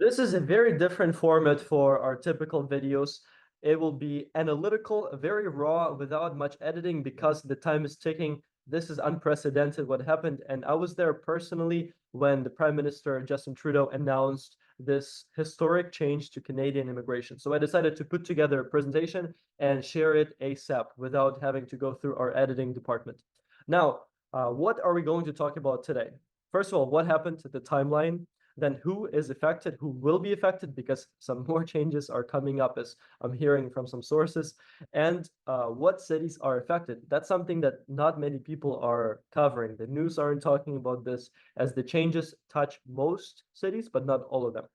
This is a very different format for our typical videos. It will be analytical, very raw, without much editing because the time is ticking. This is unprecedented what happened. And I was there personally when the Prime Minister Justin Trudeau announced this historic change to Canadian immigration. So I decided to put together a presentation and share it ASAP without having to go through our editing department. Now, what are we going to talk about today? First of all, what happened to the timeline? Then who is affected, who will be affected, because some more changes are coming up as I'm hearing from some sources, and what cities are affected. That's something that not many people are covering. The news aren't talking about this as the changes touch most cities, but not all of them.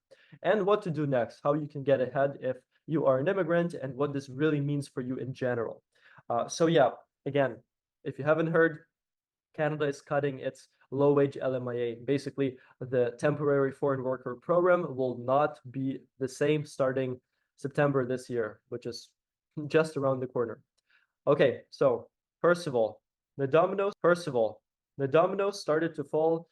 And what to do next, how you can get ahead if you are an immigrant, and what this really means for you in general. So yeah, again, if you haven't heard, Canada is cutting its low-wage LMIA. Basically, the temporary foreign worker program will not be the same starting September this year, which is just around the corner. Okay, so first of all, the dominoes started to fall,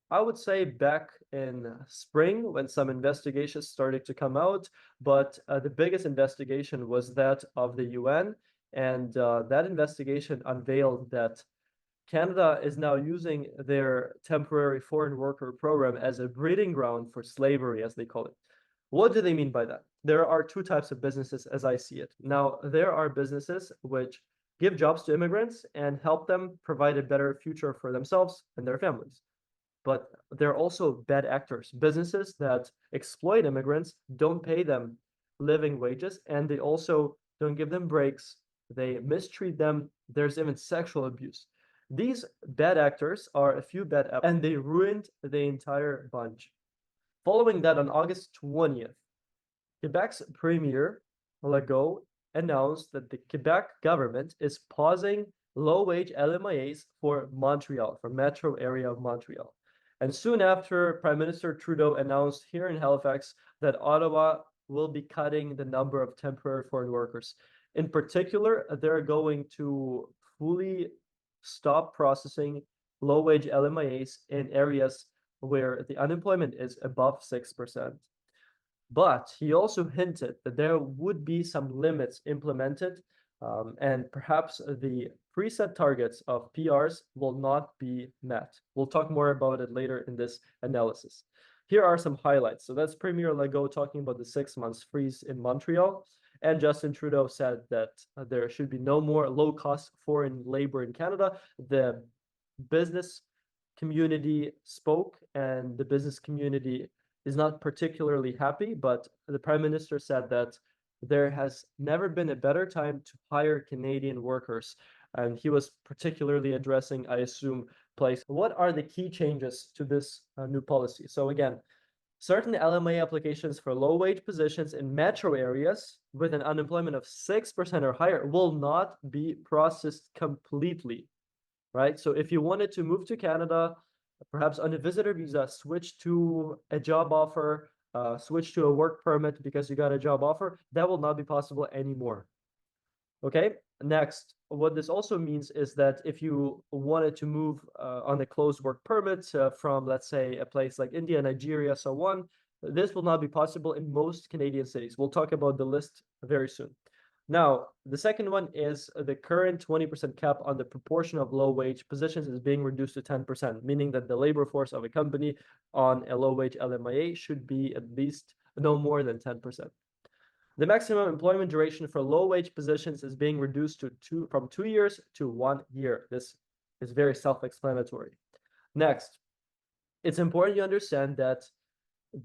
I would say, back in spring when some investigations started to come out, but the biggest investigation was that of the UN, and that investigation unveiled that Canada is now using their temporary foreign worker program as a breeding ground for slavery, as they call it. What do they mean by that? There are two types of businesses as I see it. Now, there are businesses which give jobs to immigrants and help them provide a better future for themselves and their families. But there are also bad actors, businesses that exploit immigrants, don't pay them living wages, and they also don't give them breaks. They mistreat them. There's even sexual abuse. These bad actors are a few bad apples, and they ruined the entire bunch. Following that, on August 20th, Quebec's Premier Legault announced that the Quebec government is pausing low-wage LMIAs for Montreal, for metro area of Montreal. And soon after, Prime Minister Trudeau announced here in Halifax that Ottawa will be cutting the number of temporary foreign workers. In particular, they're going to fully stop processing low-wage LMIAs in areas where the unemployment is above 6%. But he also hinted that there would be some limits implemented, and perhaps the preset targets of PRs will not be met. We'll talk more about it later in this analysis. Here are some highlights. So that's Premier Legault talking about the 6 months freeze in Montreal. And Justin Trudeau said that there should be no more low-cost foreign labor in Canada. The business community spoke, and the business community is not particularly happy, but the Prime Minister said that there has never been a better time to hire Canadian workers. And he was particularly addressing, I assume, place. What are the key changes to this new policy? So again, certain LMA applications for low-wage positions in metro areas with an unemployment of 6% or higher will not be processed completely, right? So if you wanted to move to Canada, perhaps on a visitor visa, switch to a job offer, switch to a work permit because you got a job offer, that will not be possible anymore. Okay, next, what this also means is that if you wanted to move on a closed work permit from, let's say, a place like India, Nigeria, so on, this will not be possible in most Canadian cities. We'll talk about the list very soon. Now, the second one is the current 20% cap on the proportion of low-wage positions is being reduced to 10%, meaning that the labor force of a company on a low-wage LMIA should be at least no more than 10%. The maximum employment duration for low-wage positions is being reduced from 2 years to 1 year. This is very self-explanatory. Next, it's important you understand that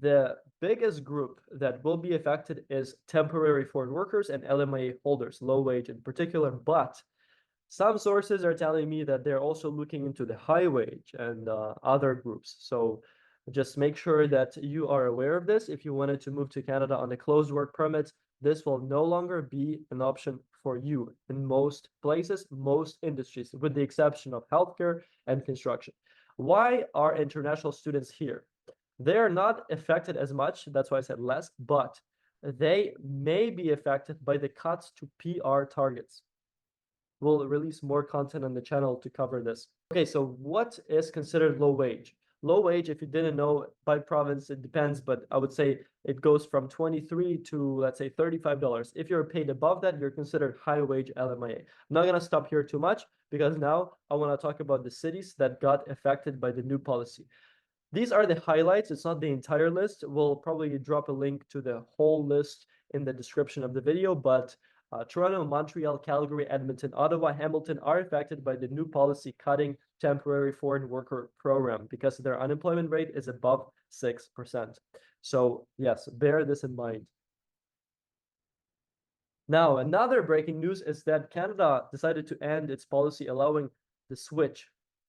the biggest group that will be affected is temporary foreign workers and LMIA holders, low wage in particular. But some sources are telling me that they're also looking into the high wage and other groups. So just make sure that you are aware of this. If you wanted to move to Canada on a closed work permit, this will no longer be an option for you in most places, most industries, with the exception of healthcare and construction. Why are international students here? They are not affected as much, that's why I said less, but they may be affected by the cuts to PR targets. We'll release more content on the channel to cover this. Okay, so what is considered low wage? Low wage, if you didn't know, by province, it depends, but I would say it goes from 23 to, let's say, $35. If you're paid above that, you're considered high wage LMIA. I'm not going to stop here too much because now I want to talk about the cities that got affected by the new policy. These are the highlights. It's not the entire list. We'll probably drop a link to the whole list in the description of the video, but Toronto, Montreal, Calgary, Edmonton, Ottawa, Hamilton are affected by the new policy cutting temporary foreign worker program because their unemployment rate is above 6%. So yes, bear this in mind. Now, another breaking news is that Canada decided to end its policy allowing the switch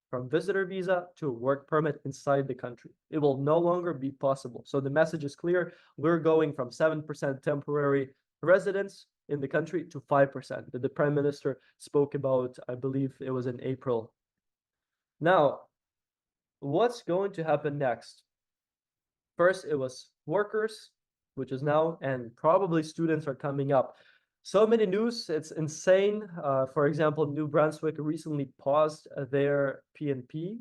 from visitor visa to a work permit inside the country. It will no longer be possible. So the message is clear. We're going from 7% temporary residence in the country to 5% that the Prime Minister spoke about, I believe it was in April. Now, what's going to happen next? First, it was workers, which is now, and probably students are coming up. So many news, it's insane. For example, New Brunswick recently paused their PNP.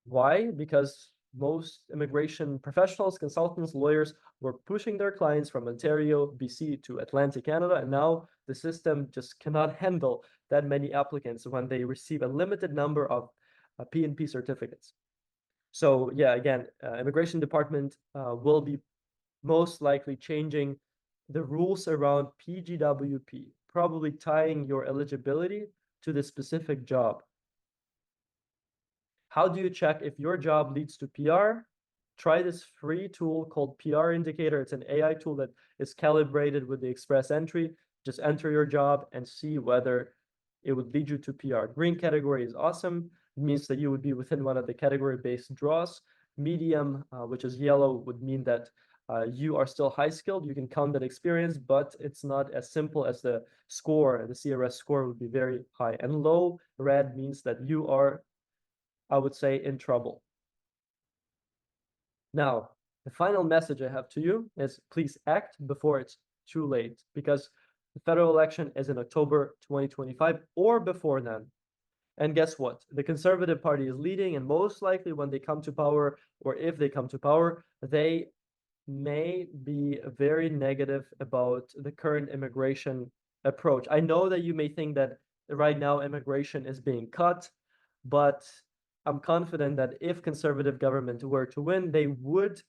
Why? Because most immigration professionals, consultants, lawyers were pushing their clients from Ontario, BC to Atlantic Canada, and now the system just cannot handle that many applicants when they receive a limited number of PNP certificates. So yeah, again, immigration department will be most likely changing the rules around PGWP, probably tying your eligibility to the specific job. How do you check if your job leads to PR? Try this free tool called PR Indicator. It's an AI tool that is calibrated with the Express Entry. Just enter your job and see whether it would lead you to PR. Green category is awesome. It means that you would be within one of the category-based draws. Medium, which is yellow, would mean that you are still high skilled. You can count that experience, but it's not as simple as the score. The CRS score would be very high. And low, red, means that you are, I would say, in trouble. Now, the final message I have to you is please act before it's too late, because the federal election is in October 2025 or before then. And guess what? The Conservative Party is leading, and most likely when they come to power, or if they come to power, they may be very negative about the current immigration approach. I know that you may think that right now immigration is being cut, but I'm confident that if conservative government were to win, they would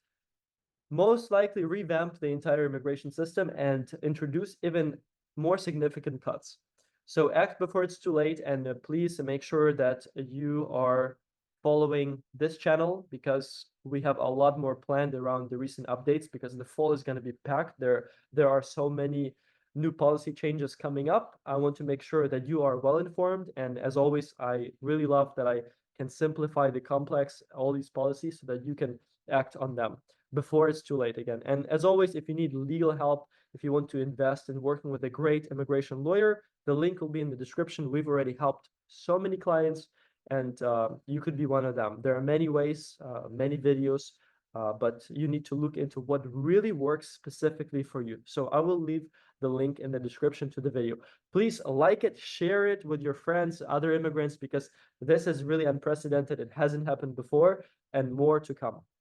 most likely revamp the entire immigration system and introduce even more significant cuts. So act before it's too late, and please make sure that you are following this channel because we have a lot more planned around the recent updates because the fall is going to be packed. There are so many new policy changes coming up. I want to make sure that you are well informed. And as always, I really love that I can simplify the complex, all these policies so that you can act on them before it's too late again. And as always, if you need legal help, if you want to invest in working with a great immigration lawyer, the link will be in the description. We've already helped so many clients, and you could be one of them. There are many ways, many videos, but you need to look into what really works specifically for you. So I will leave the link in the description to the video. Please like it, share it with your friends, other immigrants, because this is really unprecedented. It hasn't happened before, and more to come.